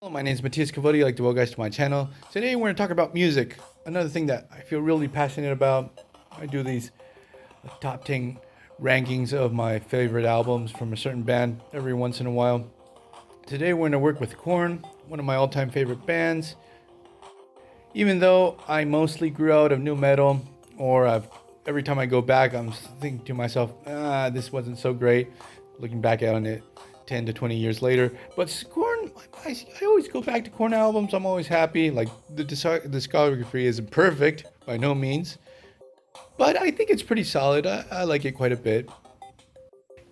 Hello, my name is Matthias Cavodi. I'd like to welcome guys to my channel. Today we're going to talk about music. Another thing that I feel really passionate about. I do these top 10 rankings of my favorite albums from a certain band every once in a while. Today we're going to work with Korn, one of my all-time favorite bands. Even though I mostly grew out of nu metal, every time I go back, I'm thinking to myself, this wasn't so great. Looking back on it 10 to 20 years later. But Korn, I always go back to Korn albums. I'm always happy. Like, the discography isn't perfect, by no means. But I think it's pretty solid. I like it quite a bit.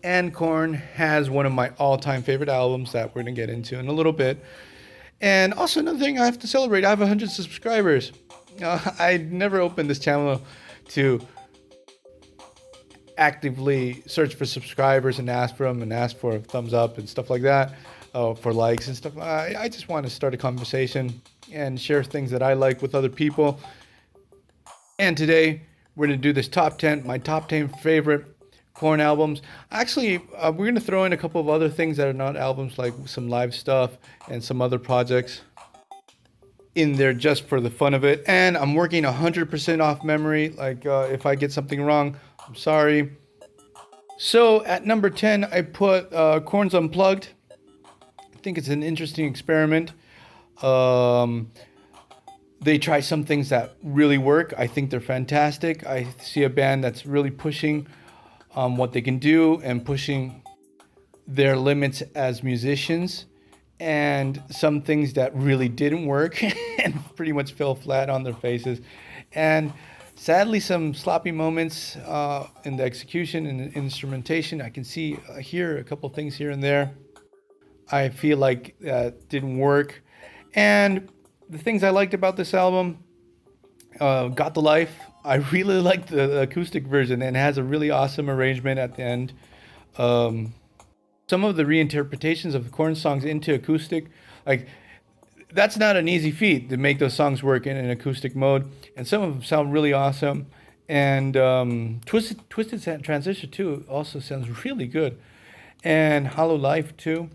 And Korn has one of my all-time favorite albums that we're going to get into in a little bit. And also another thing I have to celebrate, I have 100 subscribers. I never opened this channel to actively search for subscribers and ask for them and ask for a thumbs up and stuff like that, for likes and stuff. I just want to start a conversation and share things that I like with other people. And today we're going to do this top 10, my top 10 favorite Korn albums. Actually, we're going to throw in a couple of other things that are not albums, like some live stuff and some other projects in there just for the fun of it. And I'm working 100% off memory. Like, if I get something wrong, I'm sorry. So at number 10, I put Korn's Unplugged. I think it's an interesting experiment. They try some things that really work. I think they're fantastic. I see a band that's really pushing what they can do and pushing their limits as musicians, and some things that really didn't work and pretty much fell flat on their faces. And sadly, some sloppy moments in the execution and the instrumentation. I can see here a couple things here and there I feel like that didn't work. And the things I liked about this album, Got the Life. I really liked the acoustic version, and it has a really awesome arrangement at the end. Some of the reinterpretations of the Korn songs into acoustic, like, that's not an easy feat to make those songs work in an acoustic mode, and some of them sound really awesome. And Twisted Transistor too also sounds really good, and Hollow Life too.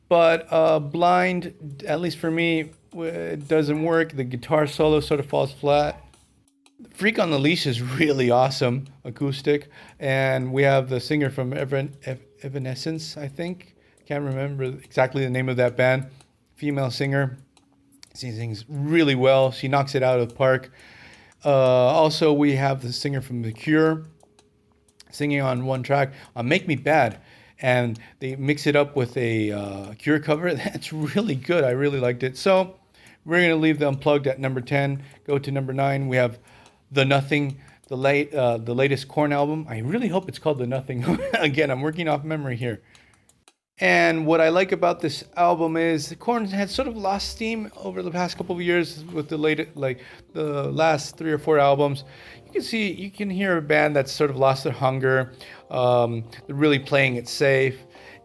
But Blind, at least for me, it doesn't work. The guitar solo sort of falls flat. Freak on the Leash is really awesome acoustic, and we have the singer from Evanescence, I think. Can't remember exactly the name of that band. Female singer. She sings really well. She knocks it out of the park. Also, we have the singer from The Cure singing on one track on Make Me Bad, and they mix it up with a Cure cover. That's really good. I really liked it. So we're going to leave the Unplugged at number 10. Go to number 9. We have The Nothing, the latest Korn album. I really hope it's called The Nothing. Again, I'm working off memory here. And what I like about this album is Korn has sort of lost steam over the past couple of years with the last 3 or 4 albums. You can hear a band that's sort of lost their hunger. They're really playing it safe.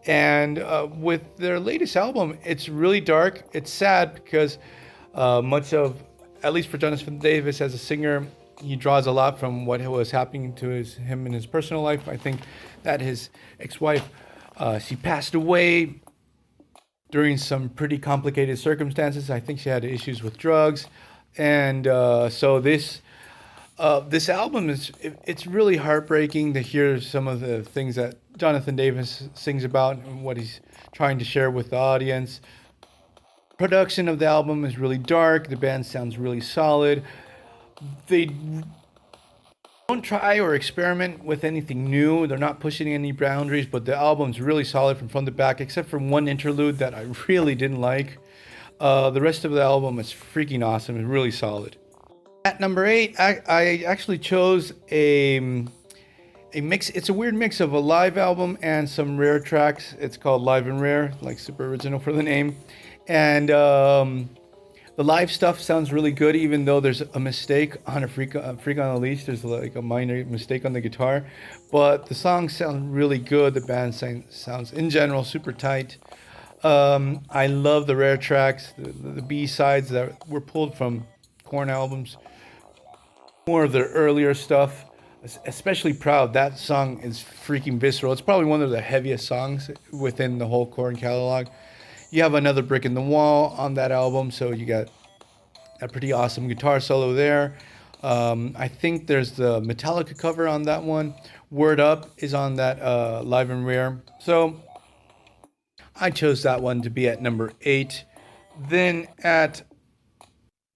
And with their latest album, it's really dark. It's sad because much of, at least for Jonathan Davis as a singer, he draws a lot from what was happening to him in his personal life. I think that his ex-wife, she passed away during some pretty complicated circumstances. I think she had issues with drugs. And so this album it's really heartbreaking to hear some of the things that Jonathan Davis sings about and what he's trying to share with the audience. Production of the album is really dark. The band sounds really solid. They don't try or experiment with anything new. They're not pushing any boundaries, but the album's really solid from front to back, except for one interlude that I really didn't like. The rest of the album is freaking awesome and really solid. At number 8, I actually chose a mix. It's a weird mix of a live album and some rare tracks. It's called Live and Rare, like super original for the name. And the live stuff sounds really good, even though there's a mistake on a Freak on the Leash. There's like a minor mistake on the guitar, but the songs sound really good. The band sounds in general super tight. I love the rare tracks, the B-sides that were pulled from Korn albums, more of their earlier stuff, especially Proud. That song is freaking visceral. It's probably one of the heaviest songs within the whole Korn catalog. You have Another Brick in the Wall on that album, so you got a pretty awesome guitar solo there. I think there's the Metallica cover on that one. Word Up is on that Live and Rare. So I chose that one to be at number 8. Then at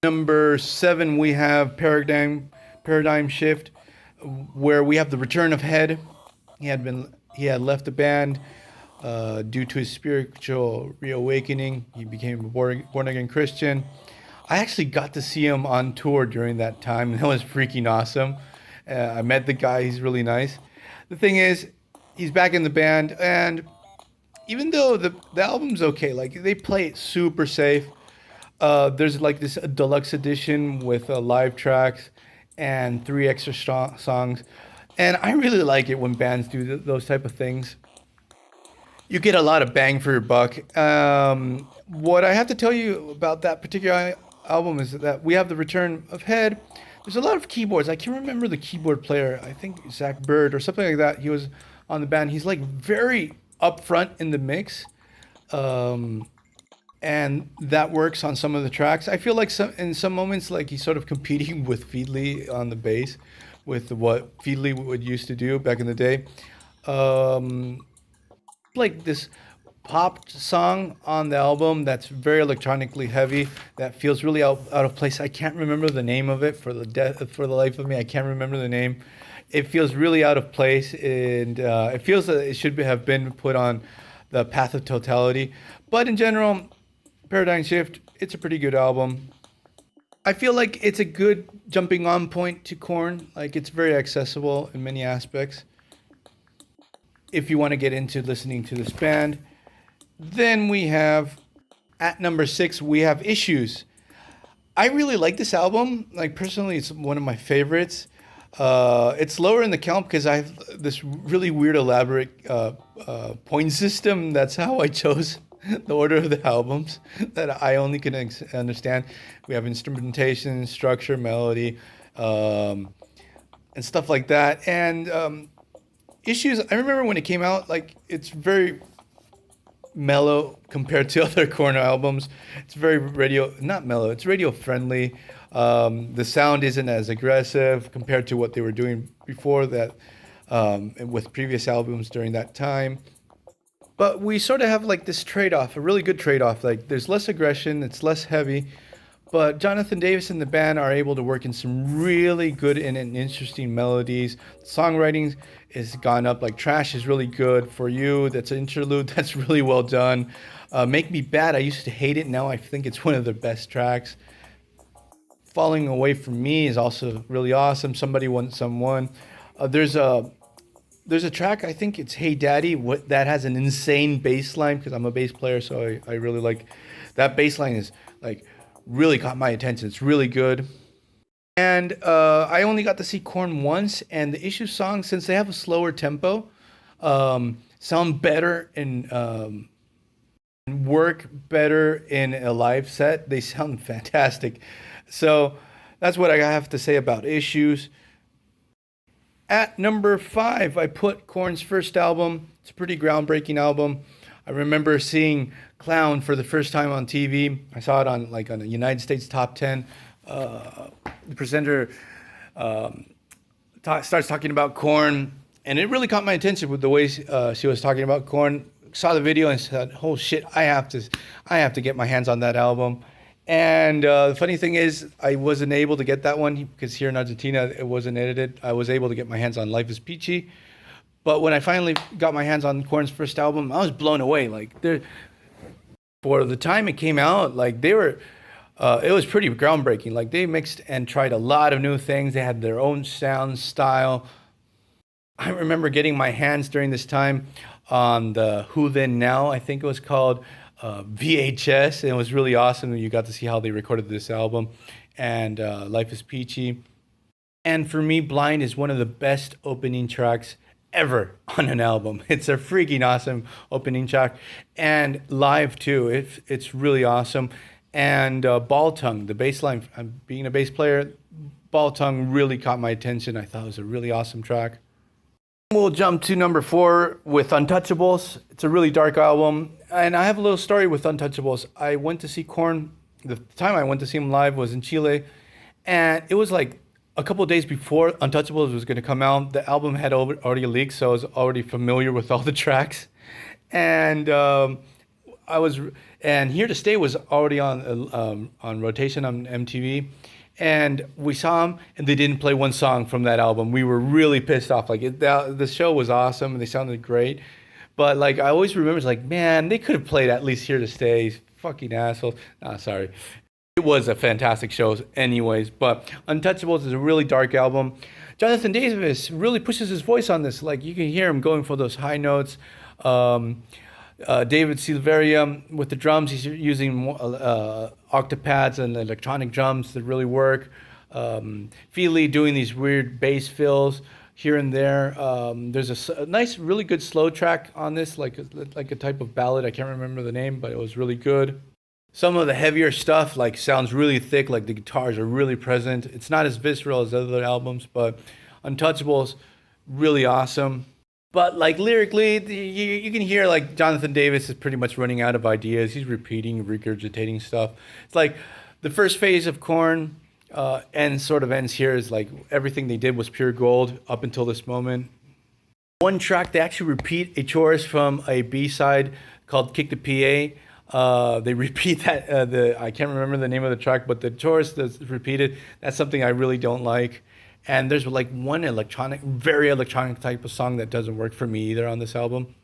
number 7, we have Paradigm Shift, where we have the return of Head. He had left the band due to his spiritual reawakening. He became a born again Christian. I actually got to see him on tour during that time, and that was freaking awesome. I met the guy; he's really nice. The thing is, he's back in the band, and even though the album's okay, like they play it super safe. There's like this deluxe edition with live tracks and 3 extra songs, and I really like it when bands do those type of things. You get a lot of bang for your buck. What I have to tell you about that particular album is that we have the return of Head. There's a lot of keyboards. I can't remember the keyboard player. I think Zach Bird or something like that. He was on the band. He's like very upfront in the mix. And that works on some of the tracks. I feel like in some moments, like he's sort of competing with Feedley on the bass, with what Feedley would used to do back in the day. Like this pop song on the album that's very electronically heavy, that feels really out of place. I can't remember the name of it for the life of me. I can't remember the name. It feels really out of place, and it feels that it should have been put on the Path of Totality. But in general, Paradigm Shift, it's a pretty good album. I feel like it's a good jumping on point to Korn. Like it's very accessible in many aspects. If you want to get into listening to this band, then we have at number 6, we have Issues. I really like this album. Like personally, it's one of my favorites. It's lower in the count because I have this really weird, elaborate point system. That's how I chose the order of the albums that I only can understand. We have instrumentation, structure, melody, and stuff like that. And Issues, I remember when it came out, like it's very mellow compared to other Korn albums. It's very not mellow, it's radio friendly. The sound isn't as aggressive compared to what they were doing before that, with previous albums during that time. But we sort of have like this trade-off, a really good trade-off. Like there's less aggression, it's less heavy, but Jonathan Davis and the band are able to work in some really good and interesting melodies. Songwriting has gone up. Like Trash is really good. For You, that's an interlude. That's really well done. Make Me Bad, I used to hate it. Now I think it's one of the best tracks. Falling Away From Me is also really awesome. Somebody Want Someone. There's a track, I think it's Hey Daddy, that has an insane bass line because I'm a bass player, so I really like that bass line. Is like really caught my attention. It's really good. And I only got to see Korn once, and the Issue songs, since they have a slower tempo, sound better and work better in a live set. They sound fantastic. So that's what I have to say about Issues. At number 5, I put Korn's first album. It's a pretty groundbreaking album. I remember seeing Clown for the first time on TV. I saw it on a United States Top 10. The presenter starts talking about Korn, and it really caught my attention with the way she was talking about Korn. Saw the video and said, "Oh shit, I have to get my hands on that album." And the funny thing is, I wasn't able to get that one because here in Argentina it wasn't edited. I was able to get my hands on Life Is Peachy, but when I finally got my hands on Korn's first album, I was blown away. Like for the time it came out, like they were. It was pretty groundbreaking. Like they mixed and tried a lot of new things. They had their own sound style. I remember getting my hands during this time on the Who Then Now, I think it was called, VHS. And it was really awesome. You got to see how they recorded this album. And Life Is Peachy. And for me, Blind is one of the best opening tracks ever on an album. It's a freaking awesome opening track. And live too. It's really awesome. And Ball Tongue, the bass line, being a bass player, Ball Tongue really caught my attention. I thought it was a really awesome track. We'll jump to number 4 with Untouchables. It's a really dark album, and I have a little story with Untouchables. I went to see Korn. The time I went to see him live was in Chile, and it was like a couple of days before Untouchables was going to come out. The album had already leaked, so I was already familiar with all the tracks, and I was and Here to Stay was already on rotation on MTV, and we saw them, and they didn't play one song from that album. We were really pissed off. Like the show was awesome, and they sounded great, but like I always remember, it's like, man, they could have played at least Here to Stay. Fucking assholes. Ah, sorry. It was a fantastic show, anyways. But Untouchables is a really dark album. Jonathan Davis really pushes his voice on this. Like you can hear him going for those high notes. David Silveria with the drums, he's using octapads and electronic drums that really work. Feely doing these weird bass fills here and there. There's a nice, really good slow track on this, like a type of ballad. I can't remember the name, but it was really good. Some of the heavier stuff like sounds really thick, like the guitars are really present. It's not as visceral as other albums, but Untouchables, really awesome. But like lyrically, you can hear like Jonathan Davis is pretty much running out of ideas. He's repeating, regurgitating stuff. It's like the first phase of Korn ends here. Is like everything they did was pure gold up until this moment. One track, they actually repeat a chorus from a B-side called Kick the PA. They repeat that, I can't remember the name of the track, but the chorus that's repeated, that's something I really don't like. And there's like one very electronic type of song that doesn't work for me either on this album.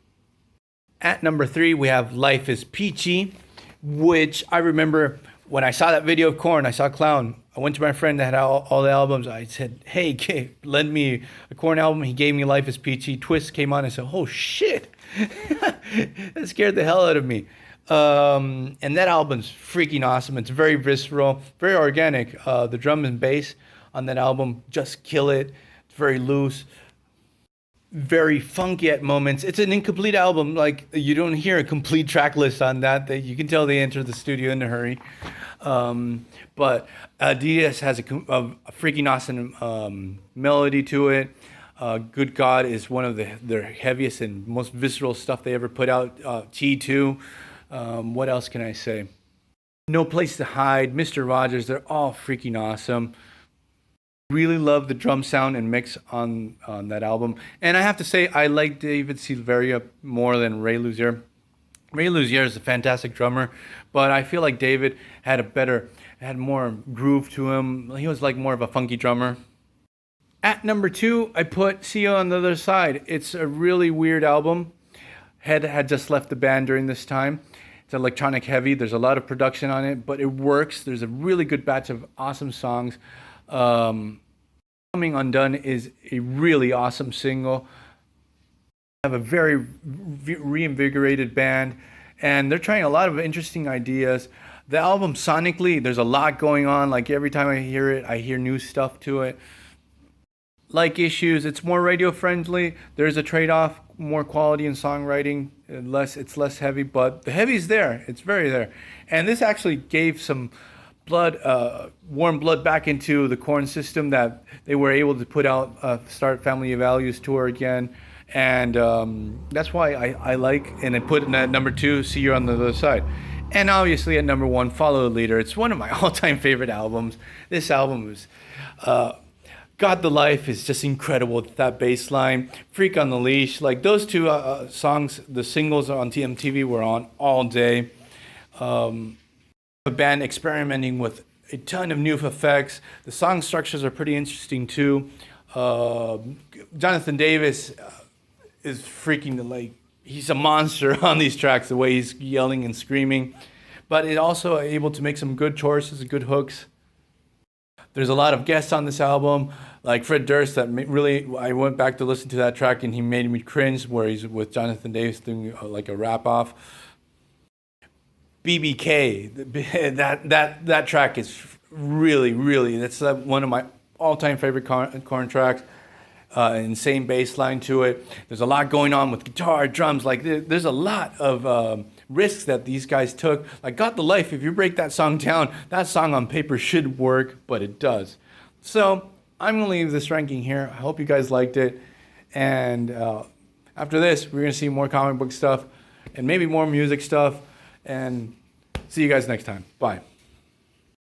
At number 3, we have Life is Peachy, which I remember when I saw that video of Korn, I saw Clown. I went to my friend that had all the albums. I said, hey, lend me a Korn album. He gave me Life is Peachy. Twist came on and said, oh shit. That scared the hell out of me. And that album's freaking awesome. It's very visceral, very organic. The drum and bass on that album just kill it. It's very loose, very funky at moments. It's an incomplete album. Like you don't hear a complete track list on that. You can tell they entered the studio in a hurry. But Adidas has a freaking awesome melody to it. Good God is one of their heaviest and most visceral stuff they ever put out. T2. What else can I say? No Place to Hide, Mr. Rogers, they're all freaking awesome. Really love the drum sound and mix on that album. And I have to say, I like David Silveria more than Ray Luzier. Ray Luzier is a fantastic drummer, but I feel like David had more groove to him. He was like more of a funky drummer. At number 2, I put See You on the Other Side. It's a really weird album. Head had just left the band during this time. It's electronic heavy. There's a lot of production on it, but it works. There's a really good batch of awesome songs. Coming Undone is a really awesome single. I have a very reinvigorated band, and they're trying a lot of interesting ideas. The album sonically, there's a lot going on. Like every time I hear it, I hear new stuff to it. Like Issues, it's more radio friendly. There's a trade-off, more quality in songwriting, it's less heavy, but the heavy's there. It's very there. And this actually gave some warm blood back into the Korn system, that they were able to put out, start Family Values tour again. And that's why I like, and I put in at number 2, See You on the Other Side. And obviously at number 1, Follow the Leader. It's one of my all-time favorite albums. This album is, Got the Life is just incredible. That bass line, Freak on the Leash, like those two songs, the singles on TMTV were on all day. A band experimenting with a ton of new effects. The song structures are pretty interesting too. Jonathan Davis is freaking he's a monster on these tracks, the way he's yelling and screaming, but it also able to make some good choruses, good hooks. There's a lot of guests on this album, like Fred Durst, that really, I went back to listen to that track and he made me cringe, where he's with Jonathan Davis doing like a rap off. BBK, that track is really, that's one of my all-time favorite Korn tracks. Insane bass line to it. There's a lot going on with guitar, drums. Like there's a lot of risks that these guys took. Like Got the Life, if you break that song down, that song on paper should work, but it does. So I'm gonna leave this ranking here. I hope you guys liked it. And after this, we're going to see more comic book stuff and maybe more music stuff. And see you guys next time. Bye.